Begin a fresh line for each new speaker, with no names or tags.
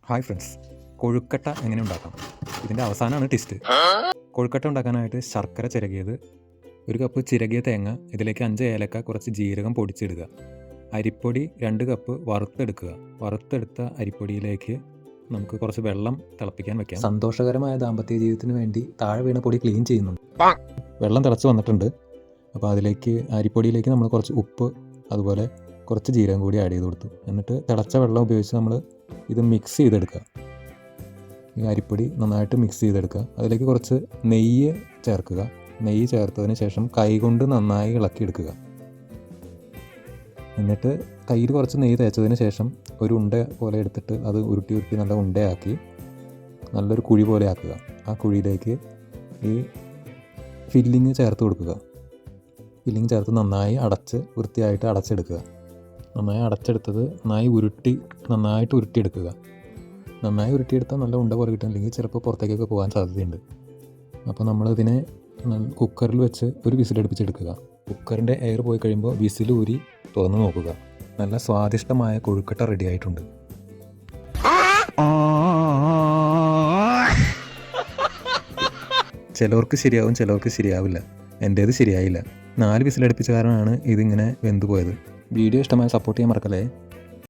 Hi friends, കൊഴുക്കട്ട എങ്ങനെ ഉണ്ടാക്കാം? ഇതിൻ്റെ അവസാനമാണ് ടിസ്റ്റ്. കൊഴുക്കട്ട ഉണ്ടാക്കാനായിട്ട് ശർക്കര ചിരകിയത്, 1 കപ്പ് ചിരകിയ തേങ്ങ, ഇതിലേക്ക് 5 ഏലക്ക, കുറച്ച് ജീരകം പൊടിച്ചിടുക, അരിപ്പൊടി 2 കപ്പ് വറുത്തെടുക്കുക. വറുത്തെടുത്ത അരിപ്പൊടിയിലേക്ക് നമുക്ക് കുറച്ച് വെള്ളം തിളപ്പിക്കാൻ വെക്കാം. സന്തോഷകരമായ ദാമ്പത്യ ജീവിതത്തിന് വേണ്ടി താഴെ വീണ പൊടി ക്ലീൻ ചെയ്യുന്നുണ്ട്. വെള്ളം തിളച്ച് വന്നിട്ടുണ്ട്. അപ്പോൾ അരിപ്പൊടിയിലേക്ക് നമ്മൾ കുറച്ച് ഉപ്പ്, അതുപോലെ കുറച്ച് ജീരകം കൂടി ആഡ് ചെയ്ത് കൊടുത്തു. എന്നിട്ട് തിളച്ച വെള്ളം ഉപയോഗിച്ച് നമ്മൾ ഇത് മിക്സ് ചെയ്തെടുക്കുക. ഈ അരിപ്പൊടി നന്നായിട്ട് മിക്സ് ചെയ്തെടുക്കുക. അതിലേക്ക് കുറച്ച് നെയ്യ് ചേർക്കുക. നെയ്യ് ചേർത്തതിന് ശേഷം കൈകൊണ്ട് നന്നായി ഇളക്കിയെടുക്കുക. എന്നിട്ട് കയ്യിൽ കുറച്ച് നെയ്യ് തേച്ചതിന് ശേഷം ഒരു ഉണ്ട പോലെ എടുത്തിട്ട് അത് ഉരുട്ടി നല്ല ഉണ്ടയാക്കി നല്ലൊരു കുഴി പോലെ ആക്കുക. ആ കുഴിയിലേക്ക് ഈ ഫില്ലിങ് ചേർത്ത് കൊടുക്കുക. ഫില്ലിങ് ചേർത്ത് നന്നായി വൃത്തിയായിട്ട് അടച്ചെടുക്കുക. നന്നായി അടച്ചെടുത്തത് നന്നായിട്ട് ഉരുട്ടിയെടുക്കുക. നന്നായി ഉരുട്ടിയെടുത്താൽ നല്ല ഉണ്ട പോലെ കിട്ടും, അല്ലെങ്കിൽ ചിലപ്പോൾ പുറത്തേക്കൊക്കെ പോകാൻ സാധ്യതയുണ്ട്. അപ്പോൾ നമ്മളിതിനെ കുക്കറിൽ വെച്ച് ഒരു വിസിലടുപ്പിച്ചെടുക്കുക. കുക്കറിൻ്റെ എയർ പോയി കഴിയുമ്പോൾ വിസിൽ ഊരി തുറന്ന് നോക്കുക. നല്ല സ്വാദിഷ്ടമായ കൊഴുക്കട്ട റെഡി ആയിട്ടുണ്ട്. ചിലവർക്ക് ശരിയാവും, ചിലവർക്ക് ശരിയാവില്ല. എൻ്റേത് ശരിയായില്ല. 4 വിസിലടുപ്പിച്ച കാരണമാണ് ഇതിങ്ങനെ വെന്തു പോയത്. വീഡിയോ ഇഷ്ടമായി സപ്പോർട്ട് ചെയ്യാൻ മറക്കല്ലേ.